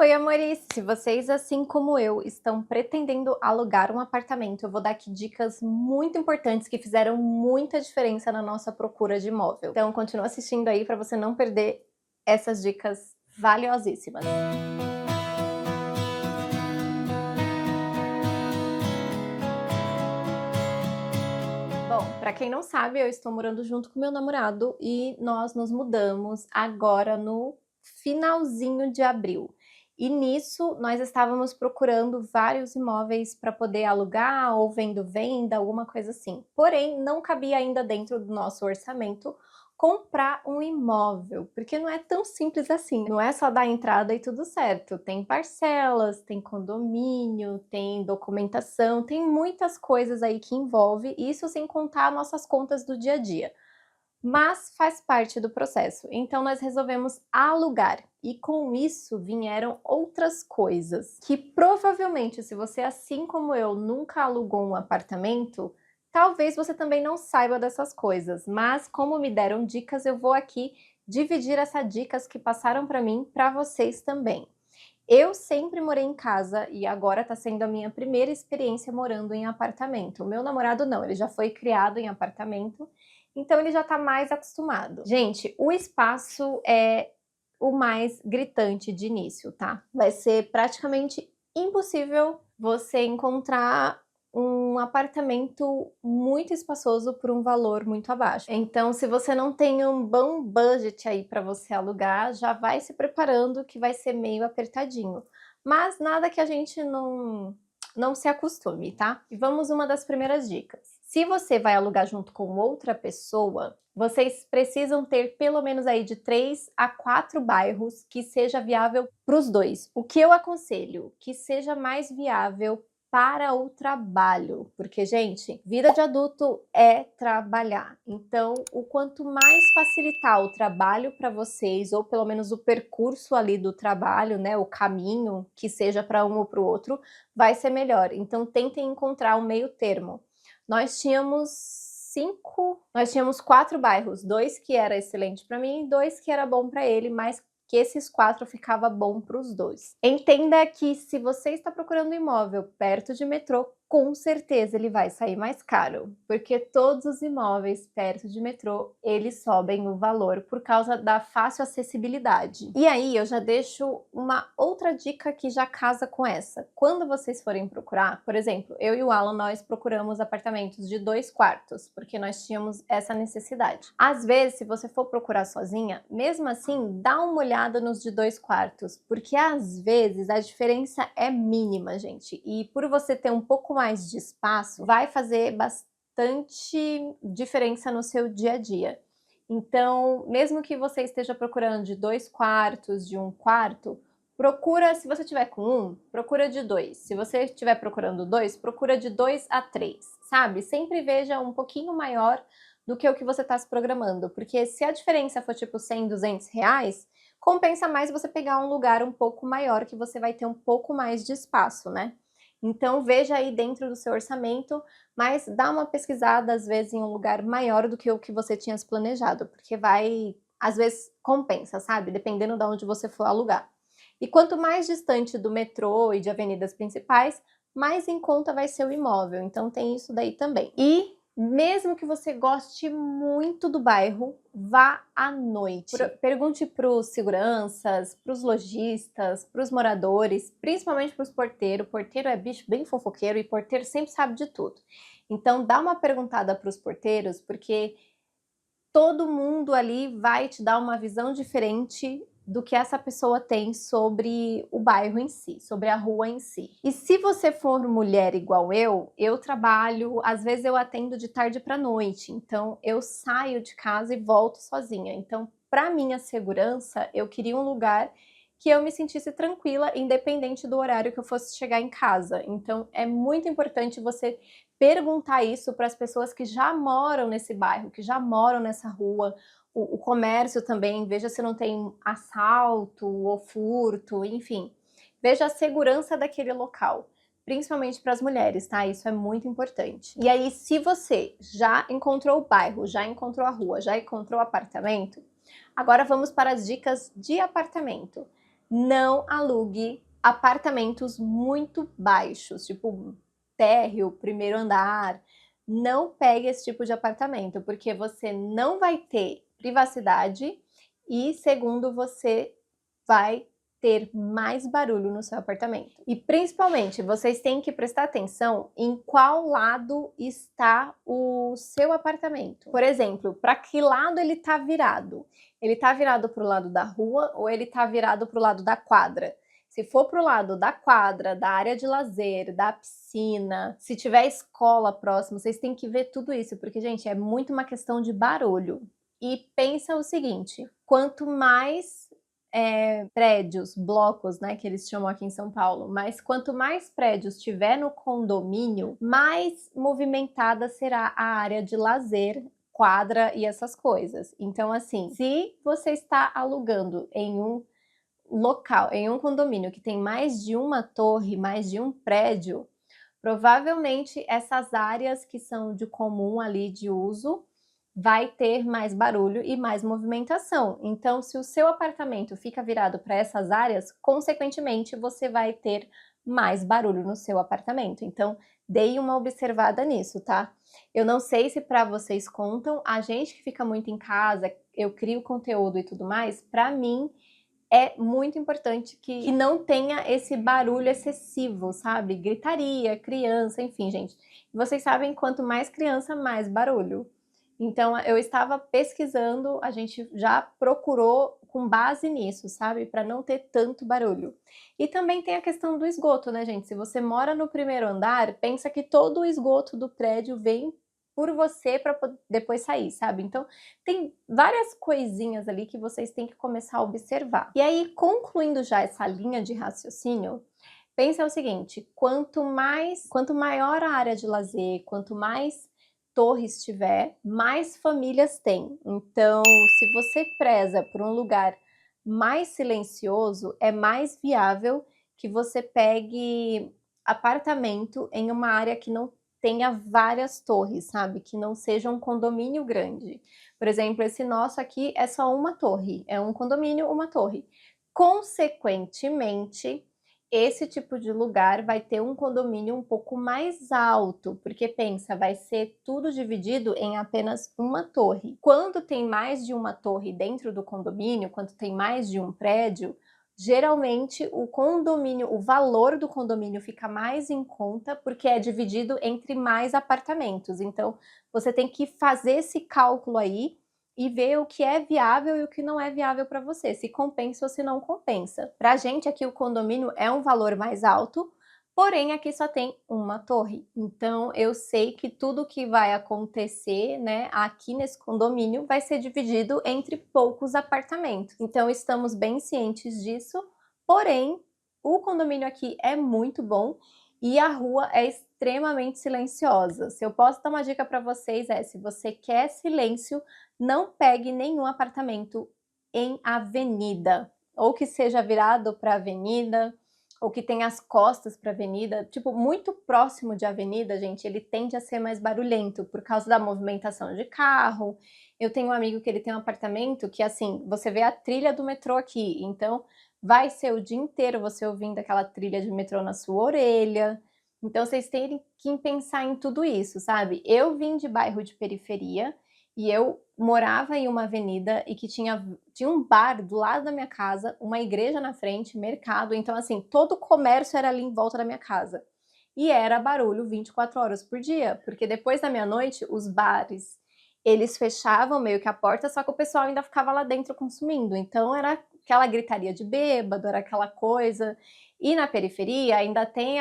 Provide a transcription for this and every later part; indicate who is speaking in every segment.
Speaker 1: Oi, amores! Se vocês, assim como eu, estão pretendendo alugar um apartamento, eu vou dar aqui dicas muito importantes que fizeram muita diferença na nossa procura de imóvel. Então, continua assistindo aí para você não perder essas dicas valiosíssimas. Bom, para quem não sabe, eu estou morando junto com meu namorado e nós nos mudamos agora no finalzinho de abril. E nisso nós estávamos procurando vários imóveis para poder alugar ou vendo venda, alguma coisa assim. Porém, não cabia ainda dentro do nosso orçamento comprar um imóvel, porque não é tão simples assim. Não é só dar entrada e tudo certo. Tem parcelas, tem condomínio, tem documentação, tem muitas coisas aí que envolve, isso sem contar nossas contas do dia a dia. Mas faz parte do processo, então nós resolvemos alugar e com isso vieram outras coisas que provavelmente, se você assim como eu nunca alugou um apartamento, talvez você também não saiba dessas coisas, mas como me deram dicas, eu vou aqui dividir essas dicas que passaram para mim para vocês também. Eu sempre morei em casa e agora está sendo a minha primeira experiência morando em apartamento. O meu namorado não, ele já foi criado em apartamento, então ele já está mais acostumado. Gente, o espaço é o mais gritante de início, tá? Vai ser praticamente impossível você encontrar um apartamento muito espaçoso por um valor muito abaixo. Então, se você não tem um bom budget aí para você alugar, já vai se preparando que vai ser meio apertadinho. Mas nada que a gente não se acostume, tá? E vamos uma das primeiras dicas. Se você vai alugar junto com outra pessoa, vocês precisam ter pelo menos aí de 3 a 4 bairros que seja viável para os dois. O que eu aconselho? Que seja mais viável para o trabalho, porque, gente, vida de adulto é trabalhar. Então, o quanto mais facilitar o trabalho para vocês, ou pelo menos o percurso ali do trabalho, né, o caminho, que seja para um ou para o outro, vai ser melhor. Então, tentem encontrar um meio termo. Nós tínhamos 4 bairros, 2 que era excelente para mim e 2 que era bom para ele, mas que esses 4 ficava bom para os 2. Entenda que se você está procurando um imóvel perto de metrô, com certeza ele vai sair mais caro, porque todos os imóveis perto de metrô, eles sobem o valor por causa da fácil acessibilidade. E aí eu já deixo uma outra dica que já casa com essa. Quando vocês forem procurar, por exemplo, eu e o Alan, nós procuramos apartamentos de 2 quartos, porque nós tínhamos essa necessidade. Às vezes, se você for procurar sozinha, mesmo assim, dá uma olhada nos de 2 quartos, porque às vezes a diferença é mínima, gente, e por você ter um pouco mais de espaço, vai fazer bastante diferença no seu dia a dia. Então, mesmo que você esteja procurando de 2 quartos, de 1 quarto, procura, se você tiver com 1, procura de 2. Se você estiver procurando 2, procura de 2 a 3, sabe? Sempre veja um pouquinho maior do que o que você está se programando, porque se a diferença for tipo 100, 200 reais, compensa mais você pegar um lugar um pouco maior, que você vai ter um pouco mais de espaço, né? Então veja aí dentro do seu orçamento, mas dá uma pesquisada às vezes em um lugar maior do que o que você tinha se planejado, porque vai, às vezes compensa, sabe? Dependendo de onde você for alugar. E quanto mais distante do metrô e de avenidas principais, mais em conta vai ser o imóvel, então tem isso daí também. E mesmo que você goste muito do bairro, vá à noite. Pergunte para os seguranças, para os lojistas, para os moradores, principalmente para os porteiros. Porteiro é bicho bem fofoqueiro e porteiro sempre sabe de tudo. Então dá uma perguntada para os porteiros, porque todo mundo ali vai te dar uma visão diferente do que essa pessoa tem sobre o bairro em si, sobre a rua em si. E se você for mulher igual eu trabalho, às vezes eu atendo de tarde para noite, então eu saio de casa e volto sozinha. Então, para minha segurança, eu queria um lugar que eu me sentisse tranquila, independente do horário que eu fosse chegar em casa. Então, é muito importante você perguntar isso para as pessoas que já moram nesse bairro, que já moram nessa rua, o comércio também, veja se não tem assalto ou furto, enfim. Veja a segurança daquele local, principalmente para as mulheres, tá? Isso é muito importante. E aí, se você já encontrou o bairro, já encontrou a rua, já encontrou o apartamento, agora vamos para as dicas de apartamento. não alugue apartamentos muito baixos, tipo térreo, primeiro andar. Não pegue esse tipo de apartamento, porque você não vai ter privacidade e, segundo, você vai ter mais barulho no seu apartamento. E principalmente, vocês têm que prestar atenção em qual lado está o seu apartamento. Por exemplo, para que lado ele está virado? Ele está virado para o lado da rua ou ele está virado para o lado da quadra? Se for para o lado da quadra, da área de lazer, da piscina, se tiver escola próximo, vocês têm que ver tudo isso, porque, gente, é muito uma questão de barulho. E pensa o seguinte, quanto mais prédios, blocos, né, que eles chamam aqui em São Paulo, mas quanto mais prédios tiver no condomínio, mais movimentada será a área de lazer, quadra e essas coisas. Então, assim, se você está alugando em um local, em um condomínio que tem mais de uma torre, mais de um prédio, provavelmente essas áreas que são de comum ali de uso vai ter mais barulho e mais movimentação. Então, se o seu apartamento fica virado para essas áreas, consequentemente, você vai ter mais barulho no seu apartamento. Então, dei uma observada nisso, tá? Eu não sei se para vocês contam, a gente que fica muito em casa, eu crio conteúdo e tudo mais, para mim é muito importante que não tenha esse barulho excessivo, sabe? Gritaria, criança, enfim, gente. Vocês sabem, quanto mais criança, mais barulho. Então, eu estava pesquisando, a gente já procurou com base nisso, sabe? Para não ter tanto barulho. E também tem a questão do esgoto, né, gente? Se você mora no primeiro andar, pensa que todo o esgoto do prédio vem por você para depois sair, sabe? Então, tem várias coisinhas ali que vocês têm que começar a observar. E aí, concluindo já essa linha de raciocínio, pensa o seguinte, quanto maior a área de lazer, quanto mais torres tiver, mais famílias tem. Então, se você preza por um lugar mais silencioso, é mais viável que você pegue apartamento em uma área que não tenha várias torres, sabe? Que não seja um condomínio grande. Por exemplo, esse nosso aqui é só uma torre, é um condomínio, uma torre. Consequentemente, esse tipo de lugar vai ter um condomínio um pouco mais alto, porque pensa, vai ser tudo dividido em apenas uma torre. Quando tem mais de uma torre dentro do condomínio, quando tem mais de um prédio, geralmente o condomínio, o valor do condomínio fica mais em conta porque é dividido entre mais apartamentos. Então, você tem que fazer esse cálculo aí e ver o que é viável e o que não é viável para você, se compensa ou se não compensa. Para a gente aqui o condomínio é um valor mais alto, porém aqui só tem uma torre. Então eu sei que tudo que vai acontecer, né, aqui nesse condomínio vai ser dividido entre poucos apartamentos. Então estamos bem cientes disso, porém o condomínio aqui é muito bom e a rua é extremamente silenciosa. Se eu posso dar uma dica para vocês se você quer silêncio, não pegue nenhum apartamento em avenida, ou que seja virado para avenida, ou que tenha as costas para avenida, tipo, muito próximo de avenida, gente, ele tende a ser mais barulhento por causa da movimentação de carro. Eu tenho um amigo que ele tem um apartamento que, assim, você vê a trilha do metrô aqui, então vai ser o dia inteiro você ouvindo aquela trilha de metrô na sua orelha. Então vocês têm que pensar em tudo isso, sabe? Eu vim de bairro de periferia, e eu morava em uma avenida e que tinha um bar do lado da minha casa, uma igreja na frente, mercado, então assim, todo o comércio era ali em volta da minha casa. E era barulho 24 horas por dia, porque depois da meia-noite, os bares, eles fechavam meio que a porta, só que o pessoal ainda ficava lá dentro consumindo, então era aquela gritaria de bêbado, era aquela coisa. E na periferia ainda tem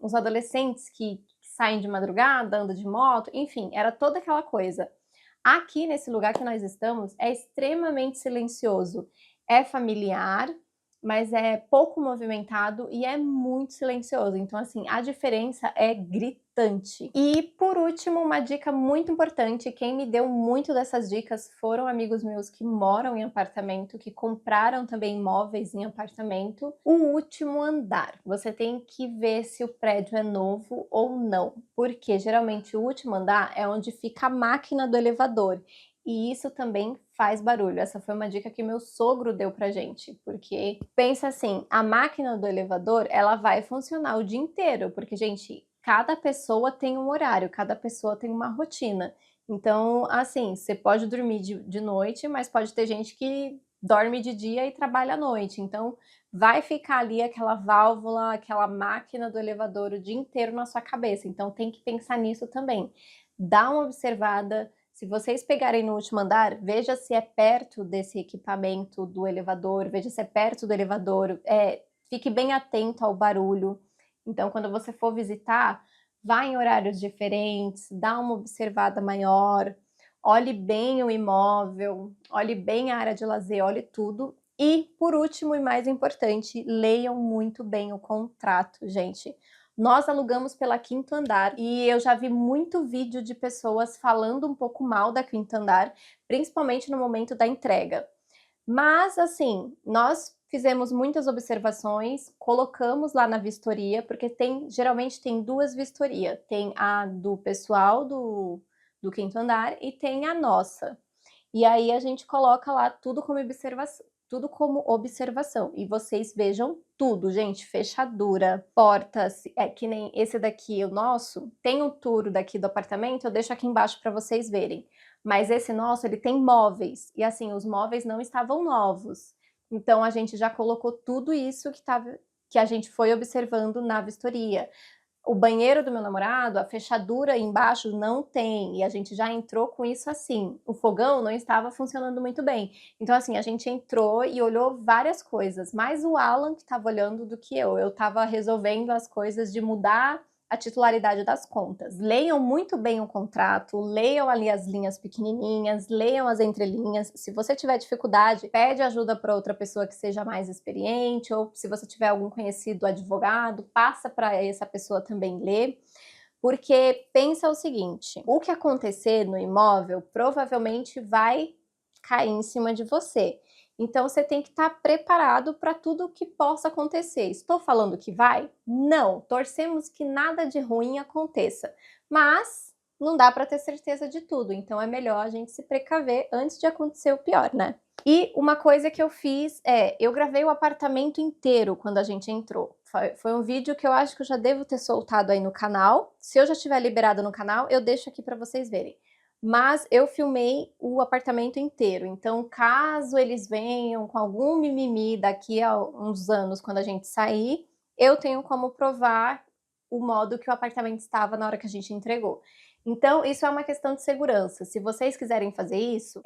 Speaker 1: os adolescentes que saem de madrugada, andam de moto, enfim, era toda aquela coisa. Aqui nesse lugar que nós estamos é extremamente silencioso, é familiar, mas é pouco movimentado e é muito silencioso. Então, assim, a diferença é gritante. E por último, uma dica muito importante, quem me deu muito dessas dicas foram amigos meus que moram em apartamento, que compraram também imóveis em apartamento. O último andar, você tem que ver se o prédio é novo ou não, porque geralmente o último andar é onde fica a máquina do elevador. e isso também faz barulho. Essa foi uma dica que meu sogro deu pra gente, porque pensa assim, a máquina do elevador, ela vai funcionar o dia inteiro, porque, gente, cada pessoa tem um horário, cada pessoa tem uma rotina. Então, assim, você pode dormir de noite, mas pode ter gente que dorme de dia e trabalha à noite. Então, vai ficar ali aquela válvula, aquela máquina do elevador o dia inteiro na sua cabeça. Então, tem que pensar nisso também. Dá uma observada. Se vocês pegarem no último andar, veja se é perto desse equipamento do elevador, veja se é perto do elevador, fique bem atento ao barulho. Então, quando você for visitar, vá em horários diferentes, dá uma observada maior, olhe bem o imóvel, olhe bem a área de lazer, olhe tudo. E, por último e mais importante, leiam muito bem o contrato, gente. Nós alugamos pela Quinto Andar e eu já vi muito vídeo de pessoas falando um pouco mal da Quinto Andar, principalmente no momento da entrega. Mas, assim, nós fizemos muitas observações, colocamos lá na vistoria, porque geralmente tem duas vistorias, tem a do pessoal do Quinto Andar e tem a nossa. E aí a gente coloca lá tudo como observação. E vocês vejam tudo, gente, fechadura, portas, que nem esse daqui, o nosso, tem um tour daqui do apartamento, eu deixo aqui embaixo para vocês verem. Mas esse nosso, ele tem móveis, e assim, os móveis não estavam novos. Então a gente já colocou tudo isso que a gente foi observando na vistoria. O banheiro do meu namorado, a fechadura embaixo não tem, e a gente já entrou com isso assim. O fogão não estava funcionando muito bem. Então, assim, a gente entrou e olhou várias coisas, mais o Alan que estava olhando do que eu. Eu estava resolvendo as coisas de mudar a titularidade das contas. Leiam muito bem o contrato, leiam ali as linhas pequenininhas, leiam as entrelinhas. Se você tiver dificuldade, pede ajuda para outra pessoa que seja mais experiente, ou se você tiver algum conhecido advogado, passa para essa pessoa também ler. Porque pensa o seguinte, o que acontecer no imóvel provavelmente vai cair em cima de você. Então você tem que estar preparado para tudo o que possa acontecer. Estou falando que vai? Não, torcemos que nada de ruim aconteça, mas não dá para ter certeza de tudo, então é melhor a gente se precaver antes de acontecer o pior, né? E uma coisa que eu fiz eu gravei o apartamento inteiro quando a gente entrou. Foi um vídeo que eu acho que eu já devo ter soltado aí no canal. Se eu já tiver liberado no canal, eu deixo aqui para vocês verem. Mas eu filmei o apartamento inteiro, então caso eles venham com algum mimimi daqui a uns anos, quando a gente sair, eu tenho como provar o modo que o apartamento estava na hora que a gente entregou. Então, isso é uma questão de segurança. Se vocês quiserem fazer isso,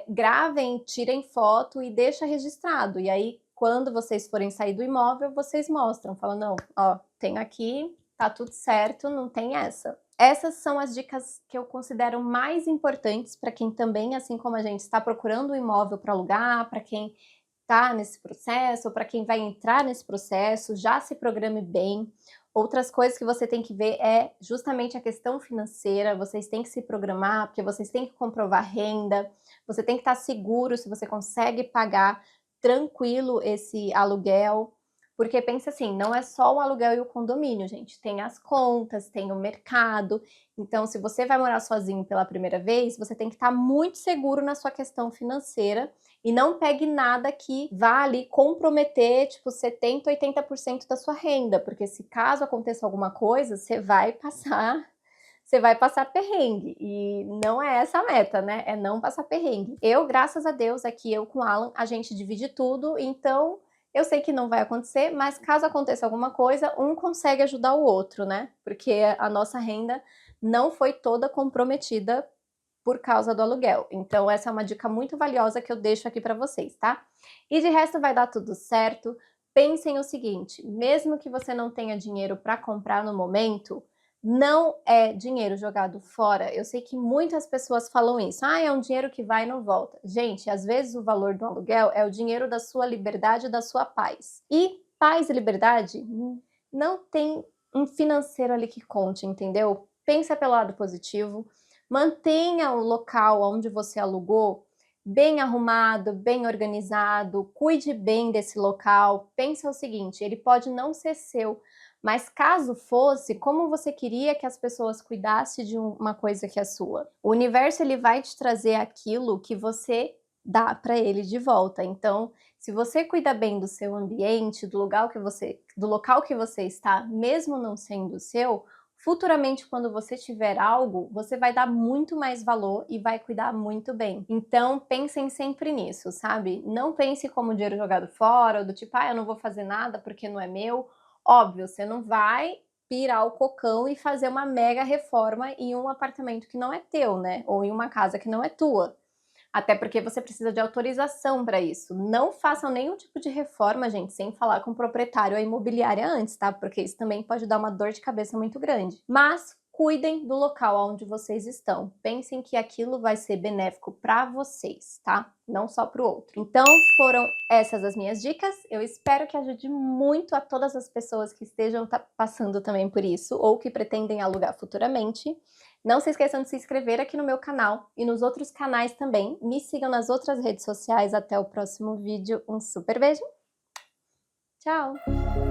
Speaker 1: gravem, tirem foto e deixa registrado. E aí, quando vocês forem sair do imóvel, vocês mostram, falam, não, ó, tem aqui, tá tudo certo, não tem essa. Essas são as dicas que eu considero mais importantes para quem também, assim como a gente, está procurando um imóvel para alugar, para quem está nesse processo, ou para quem vai entrar nesse processo, já se programe bem. Outras coisas que você tem que ver é justamente a questão financeira, vocês têm que se programar, porque vocês têm que comprovar renda, você tem que estar seguro se você consegue pagar tranquilo esse aluguel, porque pensa assim, não é só o aluguel e o condomínio, gente, tem as contas, tem o mercado, então se você vai morar sozinho pela primeira vez, você tem que estar muito seguro na sua questão financeira e não pegue nada que vá ali comprometer, tipo, 70, 80% da sua renda, porque se caso aconteça alguma coisa, você vai passar perrengue, e não é essa a meta, né? É não passar perrengue. Eu, graças a Deus, aqui eu com o Alan, a gente divide tudo, então eu sei que não vai acontecer, mas caso aconteça alguma coisa, um consegue ajudar o outro, né? Porque a nossa renda não foi toda comprometida por causa do aluguel. Então essa é uma dica muito valiosa que eu deixo aqui para vocês, tá? E de resto vai dar tudo certo. Pensem o seguinte, mesmo que você não tenha dinheiro para comprar no momento, não é dinheiro jogado fora. Eu sei que muitas pessoas falam isso. Ah, é um dinheiro que vai e não volta. Gente, às vezes o valor do aluguel é o dinheiro da sua liberdade e da sua paz. E paz e liberdade não tem um financeiro ali que conte, entendeu? Pensa pelo lado positivo. Mantenha o local onde você alugou bem arrumado, bem organizado, cuide bem desse local. Pensa o seguinte, ele pode não ser seu, mas caso fosse, como você queria que as pessoas cuidassem de uma coisa que é sua? O universo ele vai te trazer aquilo que você dá para ele de volta. Então, se você cuida bem do seu ambiente, do local que você está, mesmo não sendo seu, futuramente, quando você tiver algo, você vai dar muito mais valor e vai cuidar muito bem. Então, pensem sempre nisso, sabe? Não pense como dinheiro jogado fora, ou do tipo, eu não vou fazer nada porque não é meu. Óbvio, você não vai pirar o cocão e fazer uma mega reforma em um apartamento que não é teu, né? Ou em uma casa que não é tua. Até porque você precisa de autorização para isso. Não façam nenhum tipo de reforma, gente, sem falar com o proprietário ou a imobiliária antes, tá? Porque isso também pode dar uma dor de cabeça muito grande. Mas cuidem do local onde vocês estão. Pensem que aquilo vai ser benéfico para vocês, tá? Não só para o outro. Então, foram essas as minhas dicas. Eu espero que ajude muito a todas as pessoas que estejam passando também por isso ou que pretendem alugar futuramente. Não se esqueçam de se inscrever aqui no meu canal e nos outros canais também. Me sigam nas outras redes sociais. Até o próximo vídeo. Um super beijo. Tchau!